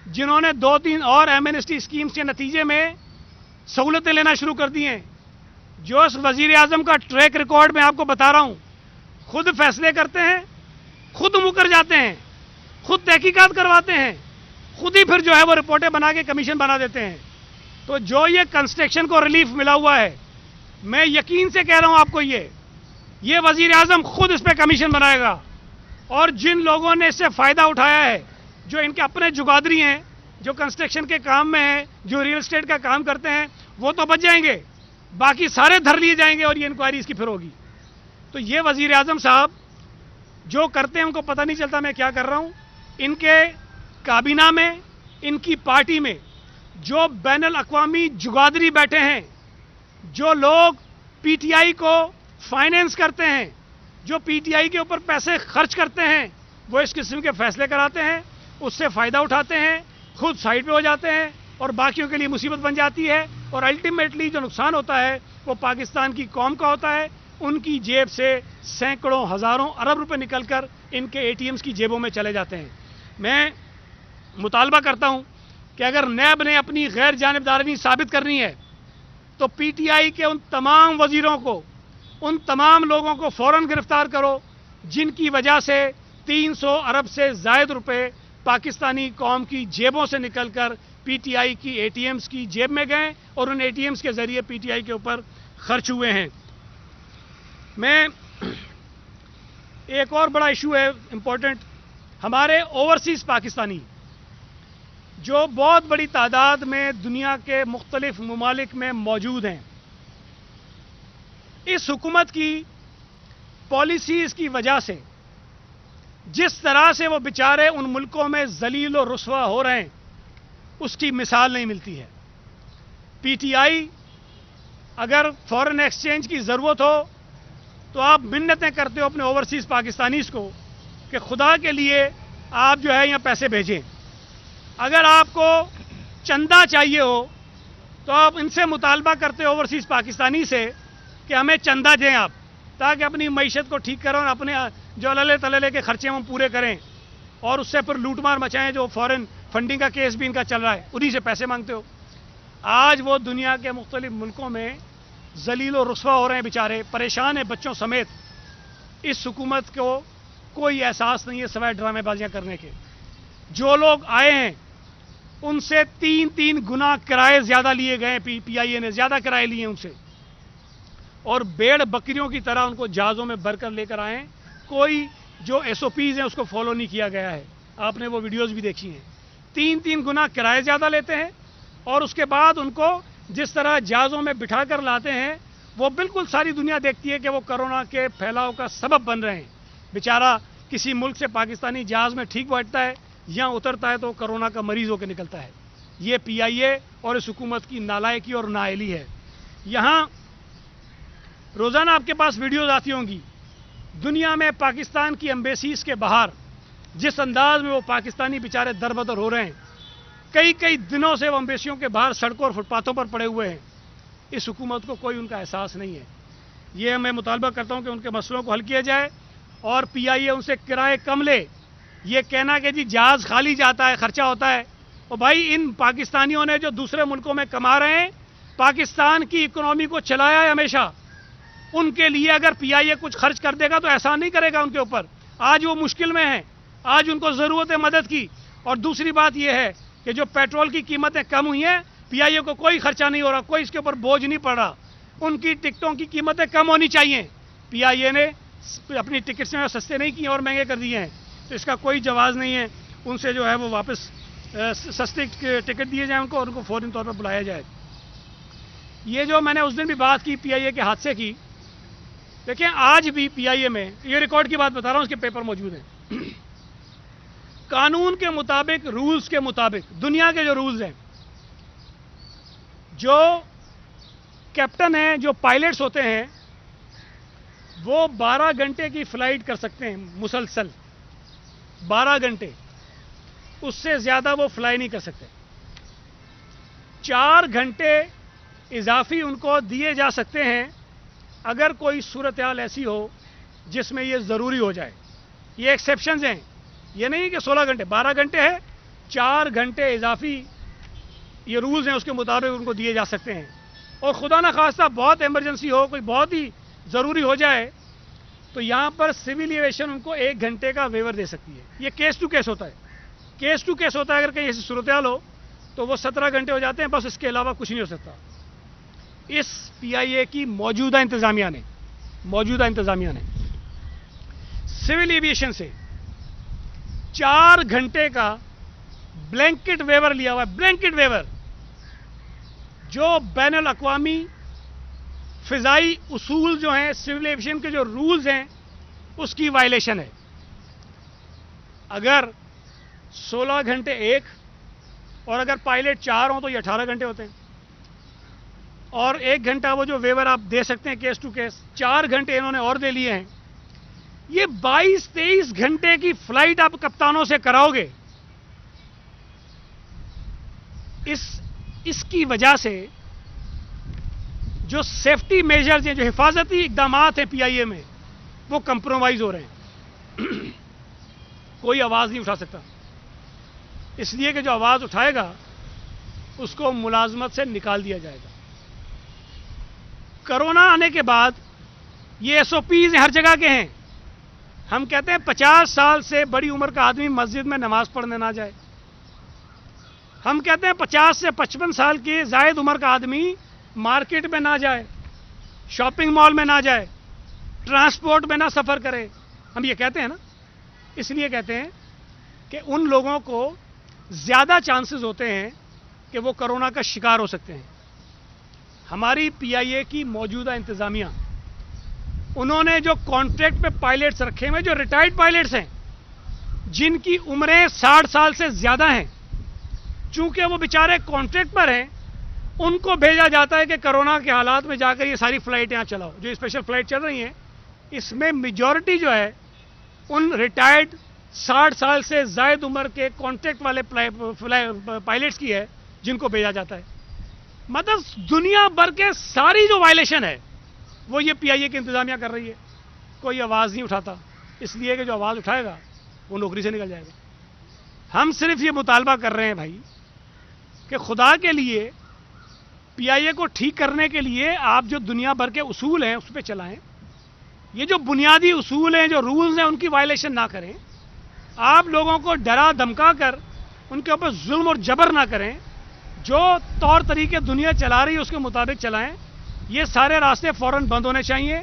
جنہوں نے 2-3 اور ایمنسٹی اسکیمز کے نتیجے میں سہولتیں لینا شروع کر دی ہیں۔ جو اس وزیر اعظم کا ٹریک ریکارڈ میں آپ کو بتا رہا ہوں، خود فیصلے کرتے ہیں، خود مکر جاتے ہیں، خود تحقیقات کرواتے ہیں، خود ہی پھر جو ہے وہ رپورٹیں بنا کے کمیشن بنا دیتے ہیں۔ تو جو یہ کنسٹرکشن کو ریلیف ملا ہوا ہے، میں یقین سے کہہ رہا ہوں آپ کو یہ وزیر اعظم خود اس پہ کمیشن بنائے گا، اور جن لوگوں نے اس سے فائدہ اٹھایا ہے، جو ان کے اپنے جگادری ہیں، جو کنسٹرکشن کے کام میں ہیں، جو ریل اسٹیٹ کا کام کرتے ہیں، وہ تو بچ جائیں گے، باقی سارے دھر لیے جائیں گے اور یہ انکوائری اس کی پھر ہوگی۔ تو یہ وزیر اعظم صاحب جو کرتے ہیں ان کو پتہ نہیں چلتا میں کیا کر رہا ہوں۔ ان کے کابینہ میں، ان کی پارٹی میں جو بین الاقوامی جگادری بیٹھے ہیں، جو لوگ پی ٹی آئی کو فائنینس کرتے ہیں، جو پی ٹی آئی کے اوپر پیسے خرچ کرتے ہیں، وہ اس قسم کے فیصلے کراتے ہیں، اس سے فائدہ اٹھاتے ہیں، خود سائڈ پہ ہو جاتے ہیں اور باقیوں کے لیے مصیبت بن جاتی ہے، اور الٹیمیٹلی جو نقصان ہوتا ہے وہ پاکستان کی قوم کا ہوتا ہے۔ ان کی جیب سے سینکڑوں ہزاروں ارب روپے نکل کر ان کے اے ٹی ایمز کی جیبوں میں چلے جاتے ہیں۔ میں مطالبہ کرتا ہوں کہ اگر نیب نے اپنی غیر جانبداری ثابت کرنی ہے تو پی ٹی آئی کے ان تمام وزیروں کو، ان تمام لوگوں کو فوراً گرفتار کرو جن کی وجہ سے 300 ارب سے زائد روپے پاکستانی قوم کی جیبوں سے نکل کر پی ٹی آئی کی اے ٹی ایمز کی جیب میں گئے اور ان اے ٹی ایمز کے ذریعے پی ٹی آئی کے اوپر خرچ ہوئے ہیں۔ میں ایک اور بڑا ایشو ہے امپورٹنٹ، ہمارے اوورسیز پاکستانی جو بہت بڑی تعداد میں دنیا کے مختلف ممالک میں موجود ہیں، اس حکومت کی پالیسیز کی وجہ سے جس طرح سے وہ بیچارے ان ملکوں میں ذلیل و رسوا ہو رہے ہیں اس کی مثال نہیں ملتی ہے۔ پی ٹی آئی اگر فورن ایکسچینج کی ضرورت ہو تو آپ منتیں کرتے ہو اپنے اوورسیز پاکستانیز کو کہ خدا کے لیے آپ جو ہے یہاں پیسے بھیجیں۔ اگر آپ کو چندہ چاہیے ہو تو آپ ان سے مطالبہ کرتے ہو اوورسیز پاکستانی سے کہ ہمیں چندہ دیں آپ، تاکہ اپنی معیشت کو ٹھیک کریں اور اپنے جو للے تللے کے خرچے ہم پورے کریں، اور اس سے پھر لوٹ مار مچائیں۔ جو فورن فنڈنگ کا کیس بھی ان کا چل رہا ہے، انہی سے پیسے مانگتے ہو۔ آج وہ دنیا کے مختلف ملکوں میں ذلیل و رسوا ہو رہے ہیں، بیچارے پریشان ہیں بچوں سمیت۔ اس حکومت کو کوئی احساس نہیں ہے سوائے ڈرامے بازیاں کرنے کے۔ جو لوگ آئے ہیں ان سے 3 گنا کرائے زیادہ لیے گئے، پی آئی اے نے زیادہ کرائے لیے ان سے، اور بھیڑ بکریوں کی طرح ان کو جہازوں میں بھر کر لے کر آئے ہیں۔ کوئی جو ایس او پیز ہیں اس کو فالو نہیں کیا گیا ہے، آپ نے وہ ویڈیوز بھی دیکھی ہیں۔ 3 گنا کرائے زیادہ لیتے ہیں، اور اس کے بعد ان کو جس طرح جہازوں میں بٹھا کر لاتے ہیں، وہ بالکل ساری دنیا دیکھتی ہے کہ وہ کرونا کے پھیلاؤ کا سبب بن رہے ہیں۔ بیچارہ کسی ملک سے پاکستانی جہاز میں ٹھیک بیٹھتا ہے، یہاں اترتا ہے تو کرونا کا مریض ہو کے نکلتا ہے۔ یہ پی آئی اے اور اس حکومت کی نالائکی اور نااہلی ہے۔ یہاں روزانہ آپ کے پاس ویڈیوز آتی ہوں گی، دنیا میں پاکستان کی ایمبیسیز کے باہر جس انداز میں وہ پاکستانی بیچارے دربدر ہو رہے ہیں، کئی دنوں سے وہ ایمبیسیوں کے باہر سڑکوں اور فٹ پاتھوں پر پڑے ہوئے ہیں۔ اس حکومت کو کوئی ان کا احساس نہیں ہے۔ یہ میں مطالبہ کرتا ہوں کہ ان کے مسئلوں کو حل کیا جائے، اور پی آئی اے ان سے کرائے کم لے۔ یہ کہنا کہ جی جہاز خالی جاتا ہے، خرچہ ہوتا ہے، اور بھائی ان پاکستانیوں نے جو دوسرے ملکوں میں کما رہے ہیں، پاکستان کی اکنامی کو چلایا ہے ہمیشہ، ان کے لیے اگر پی آئی اے کچھ خرچ کر دے گا تو احسان نہیں کرے گا ان کے اوپر. آج وہ مشکل میں ہیں, آج ان کو ضرورت ہے مدد کی. اور دوسری بات یہ ہے کہ جو پیٹرول کی قیمتیں کم ہوئی ہیں, پی آئی اے کو کوئی خرچہ نہیں ہو رہا, کوئی اس کے اوپر بوجھ نہیں پڑ رہا. ان کی ٹکٹوں کی قیمتیں کم ہونی چاہیے. پی آئی اے نے اپنی ٹکٹس میں سستے نہیں کیے اور مہنگے کر دیے ہیں, تو اس کا کوئی جواز نہیں ہے. ان سے جو ہے وہ واپس سستے ٹکٹ دیے جائیں ان کو, اور ان کو فوری طور پر بلایا جائے. یہ جو میں نے اس دن بھی بات کی پی آئی اے کے حادثے کی, دیکھیں آج بھی پی آئی اے میں, یہ ریکارڈ کی بات بتا رہا ہوں, اس کے پیپر موجود ہیں, قانون کے مطابق, رولز کے مطابق, دنیا کے جو رولز ہیں, جو کیپٹن ہیں, جو پائلٹس ہوتے ہیں, وہ 12 گھنٹے کی فلائٹ کر سکتے ہیں مسلسل. 12 گھنٹے, اس سے زیادہ وہ فلائی نہیں کر سکتے. 4 گھنٹے اضافی ان کو دیے جا سکتے ہیں اگر کوئی صورتحال ایسی ہو جس میں یہ ضروری ہو جائے. یہ ایکسیپشنز ہیں, یہ نہیں کہ 16 گھنٹے, 12 گھنٹے ہے, 4 گھنٹے اضافی یہ رولز ہیں اس کے مطابق ان کو دیے جا سکتے ہیں. اور خدا نہ خواستہ بہت ایمرجنسی ہو, کوئی بہت ہی ضروری ہو جائے, تو یہاں پر سول ایویشن ان کو 1 گھنٹے کا ویور دے سکتی ہے. یہ کیس ٹو کیس ہوتا ہے, کیس ٹو کیس ہوتا ہے. اگر کہیں ایسی صورتحال ہو تو وہ 17 گھنٹے ہو جاتے ہیں, بس اس کے علاوہ کچھ نہیں ہو سکتا. اس پی آئی اے کی موجودہ انتظامیہ نے سول ایویشن سے 4 گھنٹے کا بلینکٹ ویور لیا ہوا ہے. بلینکٹ ویور جو بین الاقوامی فضائی اصول جو ہیں, سول ایویشن کے جو رولز ہیں, اس کی وائلیشن ہے. اگر 16 گھنٹے ایک, اور اگر پائلٹ 4 ہوں تو یہ 18 گھنٹے ہوتے ہیں. اور 1 گھنٹہ وہ جو ویور آپ دے سکتے ہیں کیس ٹو کیس, 4 گھنٹے انہوں نے اور دے لیے ہیں. یہ 22-23 گھنٹے کی فلائٹ آپ کپتانوں سے کراؤ گے. اس کی وجہ سے جو سیفٹی میجرز ہیں, جو حفاظتی اقدامات ہیں پی آئی اے میں, وہ کمپرومائز ہو رہے ہیں. کوئی آواز نہیں اٹھا سکتا, اس لیے کہ جو آواز اٹھائے گا اس کو ملازمت سے نکال دیا جائے گا. کرونا آنے کے بعد یہ ایس او پیز ہر جگہ کے ہیں. ہم کہتے ہیں 50 سال سے بڑی عمر کا آدمی مسجد میں نماز پڑھنے نہ جائے. ہم کہتے ہیں 50 سے 55 سال کی زائد عمر کا آدمی مارکیٹ میں نہ جائے, شاپنگ مال میں نہ جائے, ٹرانسپورٹ میں نہ سفر کرے. ہم یہ کہتے ہیں نا, اس لیے کہتے ہیں کہ ان لوگوں کو زیادہ چانسز ہوتے ہیں کہ وہ کرونا کا شکار ہو سکتے ہیں. ہماری پی آئی اے کی موجودہ انتظامیہ, انہوں نے جو کانٹریکٹ پہ پائلٹس رکھے ہوئے, جو ریٹائرڈ پائلٹس ہیں, جن کی عمریں 60 سال سے زیادہ ہیں, چونکہ وہ بیچارے کانٹریکٹ پر ہیں, ان کو بھیجا جاتا ہے کہ کرونا کے حالات میں جا کر یہ ساری فلائٹیں یہاں چلاؤ. جو اسپیشل فلائٹ چل رہی ہیں, اس میں میجورٹی جو ہے ان ریٹائرڈ 60 سال سے زائد عمر کے کانٹریکٹ والے پائلٹس کی ہے, جن کو بھیجا جاتا ہے. مطلب دنیا بھر کے ساری جو وائلیشن ہے وہ یہ پی آئی اے کی انتظامیہ کر رہی ہے. کوئی آواز نہیں اٹھاتا, اس لیے کہ جو آواز اٹھائے گا وہ نوکری سے نکل جائے گا. ہم صرف یہ مطالبہ کر رہے ہیں بھائی کہ خدا کے لیے پی آئی اے کو ٹھیک کرنے کے لیے آپ جو دنیا بھر کے اصول ہیں اس پہ چلائیں. یہ جو بنیادی اصول ہیں, جو رولز ہیں, ان کی وائلیشن نہ کریں. آپ لوگوں کو ڈرا دھمکا کر ان کے اوپر ظلم اور جبر نہ کریں. جو طور طریقے دنیا چلا رہی ہے اس کے مطابق چلائیں. یہ سارے راستے فوراً بند ہونے چاہیے.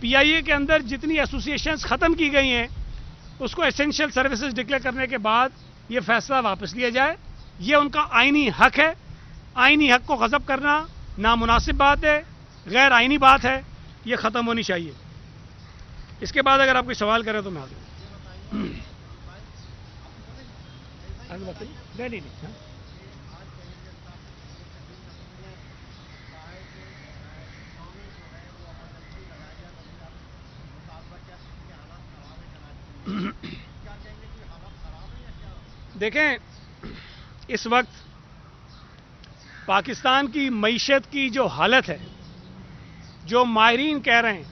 پی آئی اے کے اندر جتنی ایسوسیشنز ختم کی گئی ہیں اس کو ایسینشیل سروسز ڈکلیئر کرنے کے بعد یہ فیصلہ واپس لیا جائے. یہ ان کا آئینی حق ہے. آئینی حق کو غصب کرنا نامناسب بات ہے, غیر آئینی بات ہے, یہ ختم ہونی چاہیے. اس کے بعد اگر آپ کوئی سوال کریں تو میں حاضر ہوں. نہیں. دیکھیں, اس وقت پاکستان کی معیشت کی جو حالت ہے, جو ماہرین کہہ رہے ہیں,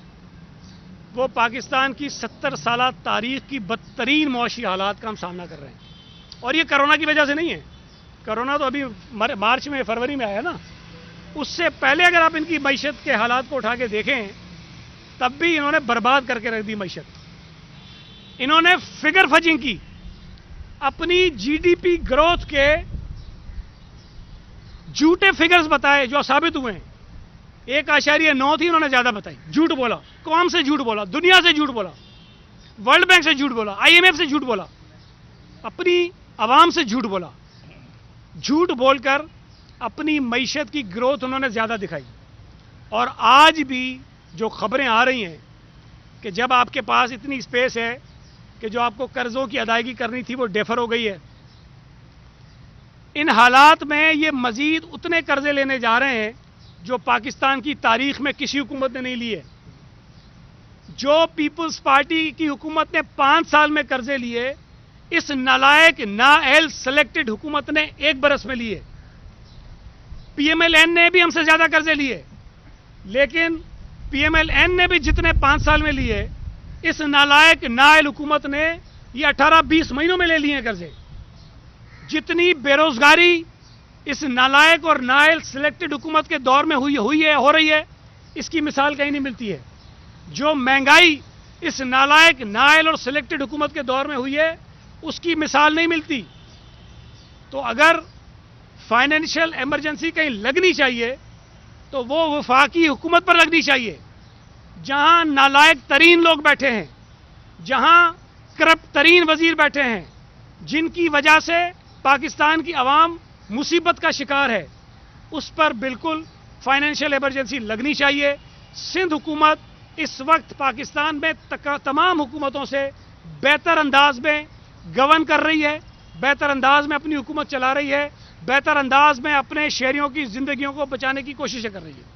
وہ پاکستان کی 70 سالہ تاریخ کی بدترین معاشی حالات کا ہم سامنا کر رہے ہیں. اور یہ کرونا کی وجہ سے نہیں ہے. کرونا تو ابھی مارچ میں, فروری میں آیا نا. اس سے پہلے اگر آپ ان کی معیشت کے حالات کو اٹھا کے دیکھیں تب بھی انہوں نے برباد کر کے رکھ دی معیشت. انہوں نے فگر فجنگ کی, اپنی جی ڈی پی گروتھ کے جھوٹے فگرز بتائے جو ثابت ہوئے ہیں. 1.9 تھی, انہوں نے زیادہ بتائی, جھوٹ بولا, قوم سے جھوٹ بولا, دنیا سے جھوٹ بولا, ورلڈ بینک سے جھوٹ بولا, IMF سے جھوٹ بولا, اپنی عوام سے جھوٹ بولا. جھوٹ بول کر اپنی معیشت کی گروتھ انہوں نے زیادہ دکھائی. اور آج بھی جو خبریں آ رہی ہیں کہ جب آپ کے پاس اتنی اسپیس ہے کہ جو آپ کو قرضوں کی ادائیگی کرنی تھی وہ ڈیفر ہو گئی ہے, ان حالات میں یہ مزید اتنے قرضے لینے جا رہے ہیں جو پاکستان کی تاریخ میں کسی حکومت نے نہیں لیے. جو پیپلز پارٹی کی حکومت نے 5 سال میں قرضے لیے, اس نالائق نااہل سلیکٹڈ حکومت نے 1 برس میں لیے. PMLN نے بھی ہم سے زیادہ قرضے لیے, لیکن PMLN نے بھی جتنے 5 سال میں لیے, اس نالائق نااہل حکومت نے یہ 18-20 مہینوں میں لے لیے ہیں قرضے. جتنی بے روزگاری اس نالائق اور نااہل سلیکٹڈ حکومت کے دور میں ہو رہی ہے, اس کی مثال کہیں نہیں ملتی ہے. جو مہنگائی اس نالائق نااہل اور سلیکٹڈ حکومت کے دور میں ہوئی ہے, اس کی مثال نہیں ملتی. تو اگر فائنینشیل ایمرجنسی کہیں لگنی چاہیے تو وہ وفاقی حکومت پر لگنی چاہیے, جہاں نالائق ترین لوگ بیٹھے ہیں, جہاں کرپٹ ترین وزیر بیٹھے ہیں, جن کی وجہ سے پاکستان کی عوام مصیبت کا شکار ہے. اس پر بالکل فائنینشیل ایمرجنسی لگنی چاہیے. سندھ حکومت اس وقت پاکستان میں تمام حکومتوں سے بہتر انداز میں گورن کر رہی ہے, بہتر انداز میں اپنی حکومت چلا رہی ہے, بہتر انداز میں اپنے شہریوں کی زندگیوں کو بچانے کی کوششیں کر رہی ہے.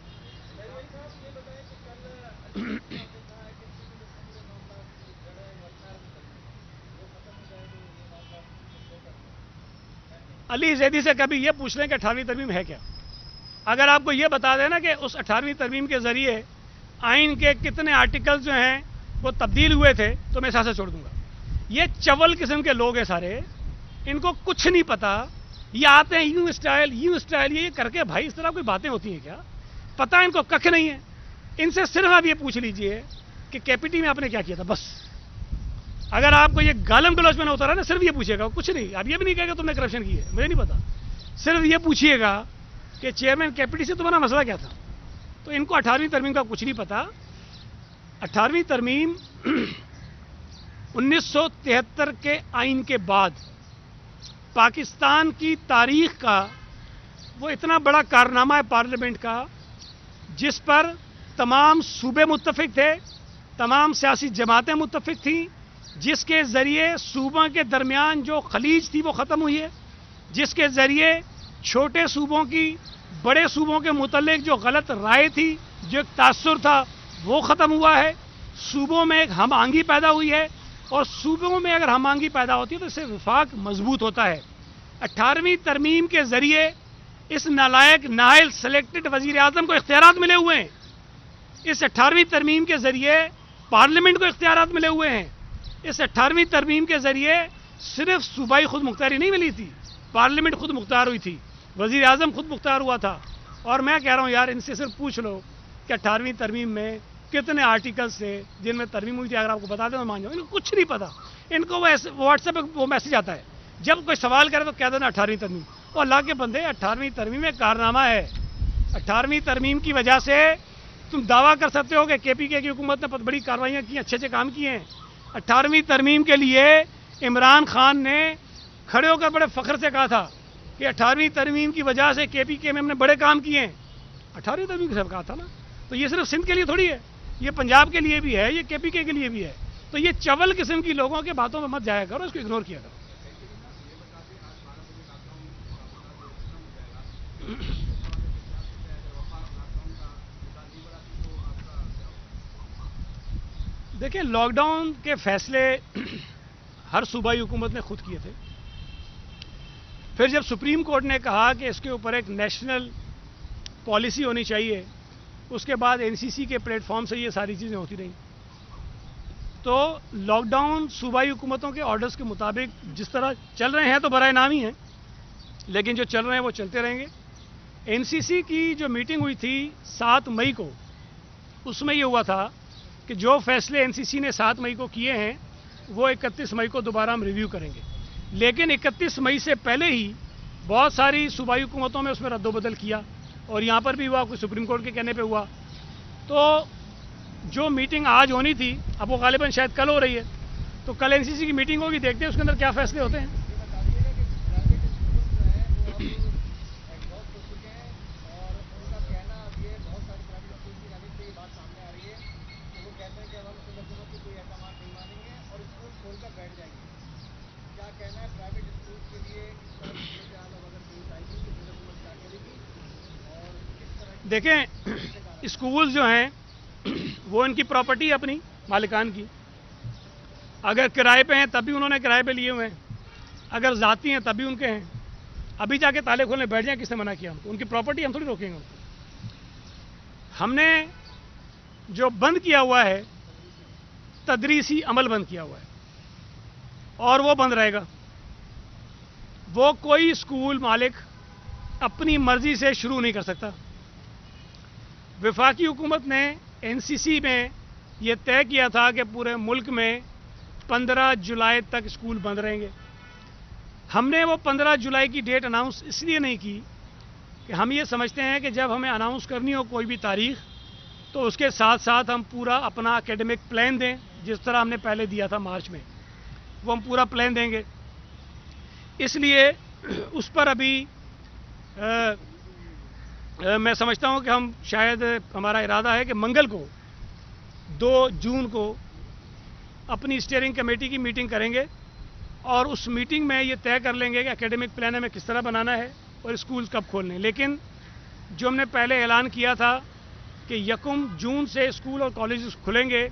علی زیدی سے کبھی یہ پوچھ لیں کہ 18ویں ترمیم ہے کیا. اگر آپ کو یہ بتا دیں نا کہ اس 18ویں ترمیم کے ذریعے آئین کے کتنے آرٹیکل جو ہیں وہ تبدیل ہوئے تھے, تو میں ساتھ چھوڑ دوں گا. یہ چول قسم کے لوگ ہیں سارے, ان کو کچھ نہیں پتا. یہ آتے ہیں یوں اسٹائل یہ کر کے. بھائی اس طرح کوئی باتیں ہوتی ہیں کیا؟ پتہ ان کو ککھ نہیں ہے. ان سے صرف آپ یہ پوچھ لیجئے کہ KPT میں آپ نے کیا کیا تھا, بس. اگر آپ کو یہ گالم گلوچ میں نہ اترا نا, صرف یہ پوچھیے گا, کچھ نہیں. آپ یہ بھی نہیں کہے گا تم نے کرپشن کی ہے, مجھے نہیں پتا. صرف یہ پوچھیے گا کہ چیئرمین KPT سے تمہارا مسئلہ کیا تھا. تو ان کو 18ویں ترمیم کا کچھ نہیں پتا. 18ویں ترمیم 1973 کے آئین کے بعد پاکستان کی تاریخ کا وہ اتنا بڑا کارنامہ ہے پارلیمنٹ کا, جس پر تمام صوبے متفق تھے, تمام سیاسی جماعتیں متفق تھیں, جس کے ذریعے صوبوں کے درمیان جو خلیج تھی وہ ختم ہوئی ہے, جس کے ذریعے چھوٹے صوبوں کی بڑے صوبوں کے متعلق جو غلط رائے تھی, جو ایک تاثر تھا, وہ ختم ہوا ہے. صوبوں میں ایک ہم آہنگی پیدا ہوئی ہے, اور صوبوں میں اگر ہم آہنگی پیدا ہوتی ہے تو اس سے وفاق مضبوط ہوتا ہے. 18ویں ترمیم کے ذریعے اس نالائق نااہل سلیکٹڈ وزیر اعظم کو اختیارات ملے ہوئے ہیں. اس 18ویں ترمیم کے ذریعے پارلیمنٹ کو اختیارات ملے ہوئے ہیں. اس 18ویں ترمیم کے ذریعے صرف صوبائی خود مختاری نہیں ملی تھی, پارلیمنٹ خود مختار ہوئی تھی, وزیر اعظم خود مختار ہوا تھا. اور میں کہہ رہا ہوں یار, ان سے صرف پوچھ لو کہ 18ویں ترمیم میں کتنے آرٹیکلز تھے جن میں ترمیم ہوئی تھی. اگر آپ کو بتا دیں تو مان جاؤ, ان کو کچھ نہیں پتا. ان کو واٹس ایپ پہ وہ میسج آتا ہے, جب کوئی سوال کرے تو کہہ دینا 18ویں ترمیم. اور اللہ کے بندے, 18ویں ترمیم میں کارنامہ ہے. 18ویں ترمیم کی وجہ سے تم دعویٰ کر سکتے ہو کہ KPK کی حکومت نے بڑی کارروائیاں کی, اچھے کام کیے ہیں. 18ویں ترمیم کے لیے عمران خان نے کھڑے ہو کر بڑے فخر سے کہا تھا کہ 18ویں ترمیم کی وجہ سے KPK میں ہم نے بڑے کام کیے ہیں. 18ویں ترمیم کے سب کہا تھا نا. تو یہ صرف سندھ کے لیے تھوڑی ہے, یہ پنجاب کے لیے بھی ہے, یہ KPK کے لیے بھی ہے. تو یہ چول قسم کی لوگوں کے باتوں میں مت جایا کرو, اس کو اگنور کیا کرو. دیکھیں, لاک ڈاؤن کے فیصلے ہر صوبائی حکومت نے خود کیے تھے. پھر جب سپریم کورٹ نے کہا کہ اس کے اوپر ایک نیشنل پالیسی ہونی چاہیے, اس کے بعد NCC کے پلیٹ فارم سے یہ ساری چیزیں ہوتی رہیں. تو لاک ڈاؤن صوبائی حکومتوں کے آرڈرز کے مطابق جس طرح چل رہے ہیں تو برائے نام ہی ہیں, لیکن جو چل رہے ہیں وہ چلتے رہیں گے. NCC کی جو میٹنگ ہوئی تھی 7 مئی کو, اس میں یہ ہوا تھا کہ جو فیصلے NCC نے 7 مئی کو کیے ہیں وہ 31 مئی کو دوبارہ ہم ریویو کریں گے، لیکن 31 مئی سے پہلے ہی بہت ساری صوبائی حکومتوں میں اس میں رد و بدل کیا، اور یہاں پر بھی ہوا، کوئی سپریم کورٹ کے کہنے پہ ہوا۔ تو جو میٹنگ آج ہونی تھی اب وہ غالباً شاید کل ہو رہی ہے، تو کل NCC کی میٹنگ ہوگی، دیکھتے ہیں اس کے اندر کیا فیصلے ہوتے ہیں۔ دیکھیں، اسکول جو ہیں وہ ان کی پراپرٹی ہے، اپنی مالکان کی۔ اگر کرائے پہ ہیں تب بھی انہوں نے کرائے پہ لیے ہوئے ہیں، اگر ذاتی ہیں تب بھی ان کے ہیں۔ ابھی جا کے تالے کھولنے بیٹھ جائیں، کس نے منع کیا ان کو؟ ان کی پراپرٹی، ہم تھوڑی روکیں گے ان کو۔ ہم نے جو بند کیا ہوا ہے تدریسی عمل بند کیا ہوا ہے، اور وہ بند رہے گا۔ وہ کوئی اسکول مالک اپنی مرضی سے شروع نہیں کر سکتا۔ وفاقی حکومت نے NCC میں یہ طے کیا تھا کہ پورے ملک میں 15 جولائی تک اسکول بند رہیں گے۔ ہم نے وہ 15 جولائی کی ڈیٹ اناؤنس اس لیے نہیں کی کہ ہم یہ سمجھتے ہیں کہ جب ہمیں اناؤنس کرنی ہو کوئی بھی تاریخ تو اس کے ساتھ ساتھ ہم پورا اپنا اکیڈمک پلان دیں، جس طرح ہم نے پہلے دیا تھا مارچ میں، وہ ہم پورا پلان دیں گے۔ اس لیے اس پر ابھی میں سمجھتا ہوں کہ ہم شاید ہمارا ارادہ ہے کہ منگل کو 2 جون کو اپنی اسٹیئرنگ کمیٹی کی میٹنگ کریں گے، اور اس میٹنگ میں یہ طے کر لیں گے کہ اکیڈمک پلان ہمیں کس طرح بنانا ہے اور اسکولز کب کھولنے ہیں۔ لیکن جو ہم نے پہلے اعلان کیا تھا کہ 1 جون سے اسکول اور کالجز کھلیں گے،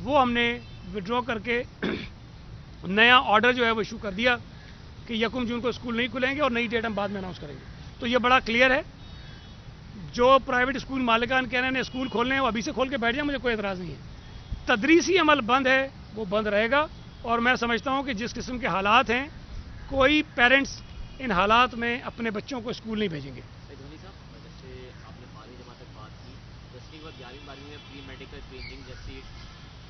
وہ ہم نے وڈرا کر کے نیا آرڈر جو ہے وہ ایشو کر دیا کہ 1 جون کو اسکول نہیں کھلیں گے، اور نئی ڈیٹ ہم بعد میں اناؤنس کریں گے۔ تو یہ بڑا کلیئر ہے، جو پرائیویٹ اسکول مالکان کہہ رہے ہیں اسکول کھولنے ہیں وہ ابھی سے کھول کے بیٹھ جائیں، مجھے کوئی اعتراض نہیں ہے۔ تدریسی عمل بند ہے، وہ بند رہے گا، اور میں سمجھتا ہوں کہ جس قسم کے حالات ہیں کوئی پیرنٹس ان حالات میں اپنے بچوں کو اسکول نہیں بھیجیں گے۔ دھونی صاحب، جیسے آپ نے 12ویں جماعت تک بات کی، 10ویں و 11ویں میں پری میڈیکل ٹریننگ جیسی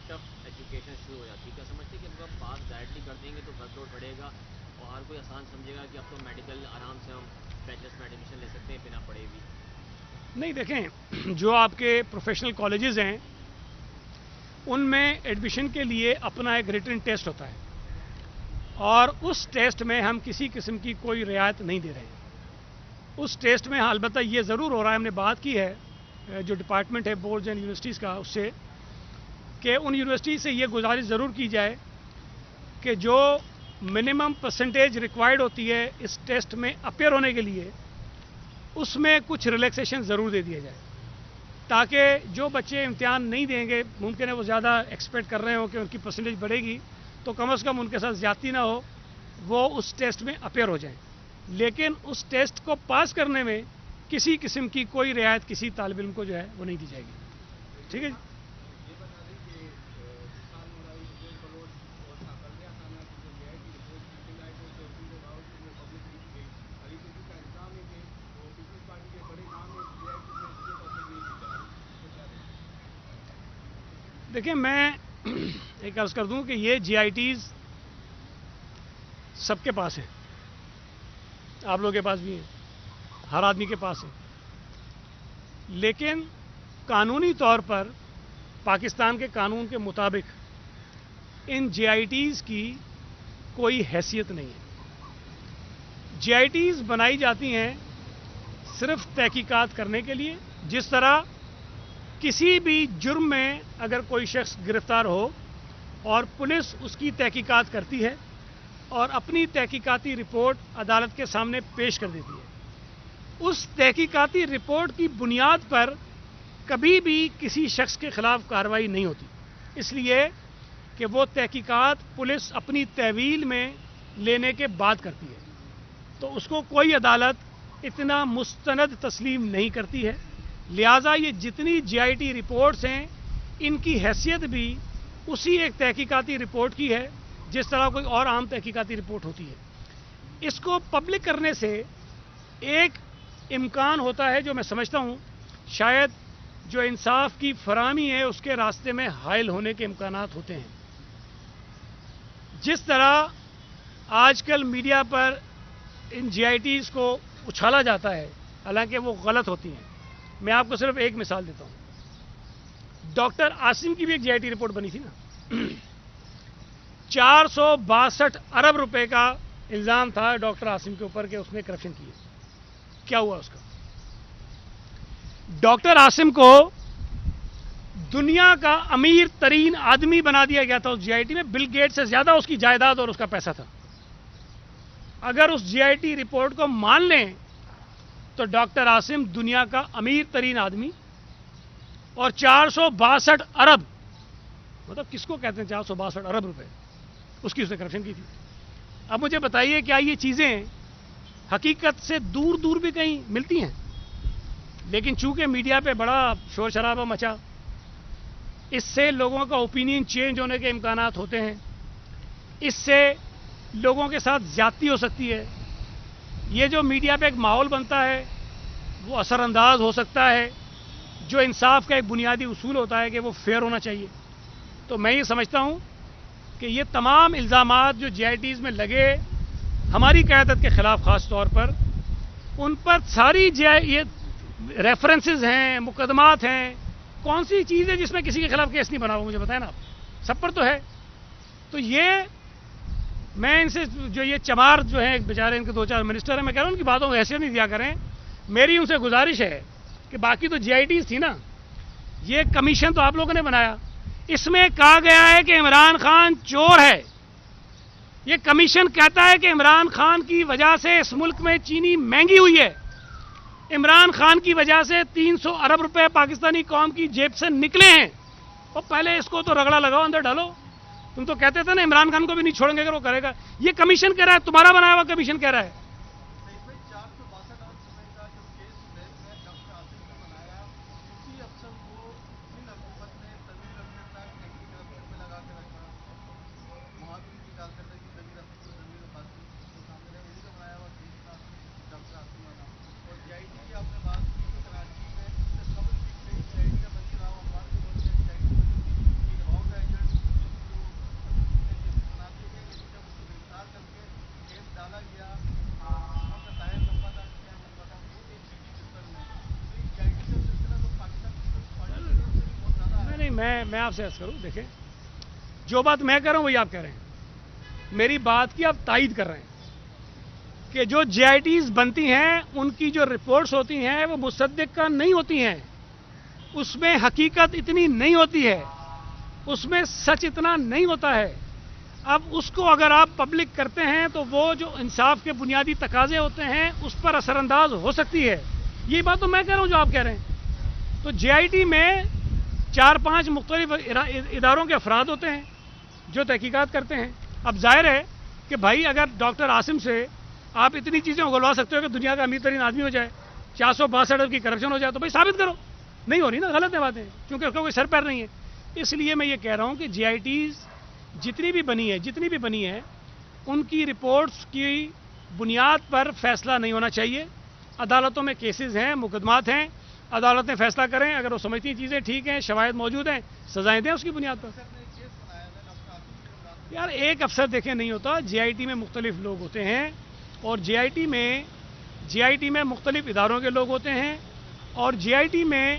ٹف ایجوکیشن شروع ہو جاتی ہے، کیا سمجھتے ہیں کہ اگر پاس ڈائریکٹلی کر دیں گے تو ورک لوڈ بڑھے گا اور ہر کوئی آسان سمجھے گا کہ اب تو میڈیکل آرام سے ہم بیچلرس میں ایڈمیشن لے سکتے ہیں بنا پڑھے بھی؟ نہیں، دیکھیں، جو آپ کے پروفیشنل کالجز ہیں ان میں ایڈمیشن کے لیے اپنا ایک ریٹن ٹیسٹ ہوتا ہے، اور اس ٹیسٹ میں ہم کسی قسم کی کوئی رعایت نہیں دے رہے ہیں۔ اس ٹیسٹ میں البتہ یہ ضرور ہو رہا ہے، ہم نے بات کی ہے جو ڈپارٹمنٹ ہے بورڈز اینڈ یونیورسٹیز کا، اس سے کہ ان یونیورسٹی سے یہ گزارش ضرور کی جائے کہ جو منیمم پرسنٹیج ریکوائرڈ ہوتی ہے اس ٹیسٹ میں اپیئر ہونے کے لیے، اس میں کچھ ریلیکسیشن ضرور دے دیا جائے، تاکہ جو بچے امتحان نہیں دیں گے، ممکن ہے وہ زیادہ ایکسپیکٹ کر رہے ہوں کہ ان کی پرسنٹیج بڑھے گی، تو کم از کم ان کے ساتھ زیادتی نہ ہو، وہ اس ٹیسٹ میں اپیئر ہو جائیں۔ لیکن اس ٹیسٹ کو پاس کرنے میں کسی قسم کی کوئی رعایت کسی طالب علم کو جو ہے وہ نہیں دی جائے گی۔ ٹھیک ہے جی؟ دیکھیں، میں ایک عرض کر دوں کہ یہ GITs سب کے پاس ہیں، آپ لوگوں کے پاس بھی ہیں، ہر آدمی کے پاس ہیں، لیکن قانونی طور پر پاکستان کے قانون کے مطابق ان GITs کی کوئی حیثیت نہیں ہے۔ GITs بنائی جاتی ہیں صرف تحقیقات کرنے کے لیے، جس طرح کسی بھی جرم میں اگر کوئی شخص گرفتار ہو اور پولیس اس کی تحقیقات کرتی ہے اور اپنی تحقیقاتی رپورٹ عدالت کے سامنے پیش کر دیتی ہے، اس تحقیقاتی رپورٹ کی بنیاد پر کبھی بھی کسی شخص کے خلاف کارروائی نہیں ہوتی، اس لیے کہ وہ تحقیقات پولیس اپنی تحویل میں لینے کے بعد کرتی ہے، تو اس کو کوئی عدالت اتنا مستند تسلیم نہیں کرتی ہے۔ لہٰذا یہ جتنی GIT رپورٹس ہیں ان کی حیثیت بھی اسی ایک تحقیقاتی رپورٹ کی ہے جس طرح کوئی اور عام تحقیقاتی رپورٹ ہوتی ہے۔ اس کو پبلک کرنے سے ایک امکان ہوتا ہے جو میں سمجھتا ہوں شاید جو انصاف کی فراہمی ہے اس کے راستے میں حائل ہونے کے امکانات ہوتے ہیں. جس طرح آج کل میڈیا پر ان جی آئی ٹیز کو اچھالا جاتا ہے حالانکہ وہ غلط ہوتی ہیں. میں آپ کو صرف ایک مثال دیتا ہوں. ڈاکٹر عاصم کی بھی ایک جی آئی ٹی رپورٹ بنی تھی نا. 462 ارب روپے کا الزام تھا ڈاکٹر عاصم کے اوپر کہ اس نے کرپشن کی. کیا ہوا اس کا؟ ڈاکٹر عاصم کو دنیا کا امیر ترین آدمی بنا دیا گیا تھا اس جی آئی ٹی میں. بل گیٹ سے زیادہ اس کی جائیداد اور اس کا پیسہ تھا. اگر اس جی آئی ٹی رپورٹ کو مان لیں تو ڈاکٹر عاصم دنیا کا امیر ترین آدمی اور 462 ارب، مطلب کس کو کہتے ہیں 462 ارب روپے، اس کی اس نے کرپشن کی تھی. اب مجھے بتائیے کیا یہ چیزیں حقیقت سے دور دور بھی کہیں ملتی ہیں؟ لیکن چونکہ میڈیا پہ بڑا شور شرابہ مچا، اس سے لوگوں کا اوپینین چینج ہونے کے امکانات ہوتے ہیں، اس سے لوگوں کے ساتھ زیادتی ہو سکتی ہے. یہ جو میڈیا پہ ایک ماحول بنتا ہے وہ اثر انداز ہو سکتا ہے. جو انصاف کا ایک بنیادی اصول ہوتا ہے کہ وہ فیئر ہونا چاہیے. تو میں یہ سمجھتا ہوں کہ یہ تمام الزامات جو جی آئی ٹیز میں لگے ہماری قیادت کے خلاف خاص طور پر، ان پر ساری یہ ریفرنسز ہیں، مقدمات ہیں. کون سی چیز ہے جس میں کسی کے خلاف کیس نہیں بنا ہوا؟ مجھے بتائیں نا آپ. سب پر تو ہے. تو یہ میں ان سے جو یہ چمار جو ہیں بیچارے ان کے 2-4 منسٹر ہیں، میں کہہ رہا ہوں ان کی باتوں کو حیثیت نہیں دیا کریں. میری ان سے گزارش ہے کہ باقی تو جی آئی ٹیز تھی نا، یہ کمیشن تو آپ لوگوں نے بنایا، اس میں کہا گیا ہے کہ عمران خان چور ہے. یہ کمیشن کہتا ہے کہ عمران خان کی وجہ سے اس ملک میں چینی مہنگی ہوئی ہے. عمران خان کی وجہ سے 300 ارب روپے پاکستانی قوم کی جیب سے نکلے ہیں. اور پہلے اس کو تو رگڑا لگاؤ، اندر ڈالو. تم تو کہتے تھے نا عمران خان کو بھی نہیں چھوڑیں گے اگر وہ کرے گا. یہ کمیشن کہہ رہا ہے، تمہارا بنایا ہوا کمیشن کہہ رہا ہے. میں آپ سے عرض کروں، دیکھیں جو بات میں کہہ رہا ہوں وہی آپ کہہ رہے ہیں. میری بات کی آپ تائید کر رہے ہیں کہ جو جی آئی ٹیز بنتی ہیں ان کی جو رپورٹس ہوتی ہیں وہ مصدق کا نہیں ہوتی ہیں. اس میں حقیقت اتنی نہیں ہوتی ہے، اس میں سچ اتنا نہیں ہوتا ہے. اب اس کو اگر آپ پبلک کرتے ہیں تو وہ جو انصاف کے بنیادی تقاضے ہوتے ہیں اس پر اثر انداز ہو سکتی ہے. یہ بات تو میں کہہ رہا ہوں جو آپ کہہ رہے ہیں. تو جے آئی ٹی میں 4-5 مختلف اداروں کے افراد ہوتے ہیں جو تحقیقات کرتے ہیں. اب ظاہر ہے کہ بھائی اگر ڈاکٹر عاصم سے آپ اتنی چیزیں اگلوا سکتے ہو کہ دنیا کا امیر ترین آدمی ہو جائے، 462 کی کرپشن ہو جائے، تو بھائی ثابت کرو. نہیں ہو رہی نا، غلط ہے باتیں، کیونکہ اس کا کوئی سر پیر نہیں ہے. اس لیے میں یہ کہہ رہا ہوں کہ جے آئی ٹیز جتنی بھی بنی ہے ان کی رپورٹس کی بنیاد پر فیصلہ نہیں ہونا چاہیے. عدالتوں میں کیسز ہیں، مقدمات ہیں، عدالتیں فیصلہ کریں. اگر وہ سمجھتی ہیں چیزیں ٹھیک ہیں، شواہد موجود ہیں، سزائیں دیں اس کی بنیاد پر. یار ایک افسر دیکھیں نہیں ہوتا. جے آئی ٹی میں مختلف لوگ ہوتے ہیں اور جے آئی ٹی میں مختلف اداروں کے لوگ ہوتے ہیں. اور جے آئی ٹی میں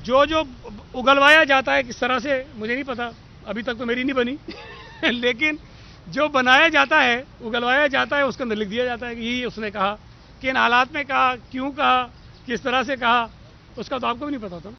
جو اگلوایا جاتا ہے کس طرح سے مجھے نہیں پتا، ابھی تک تو میری نہیں بنی لیکن جو بنایا جاتا ہے، اگلوایا جاتا ہے، اس کے اندر لکھ دیا جاتا ہے کہ یہ اس نے کہا، کن حالات میں کہا، کیوں کہا، کس طرح سے کہا، اس کا تو آپ کو بھی نہیں پتا ہوتا.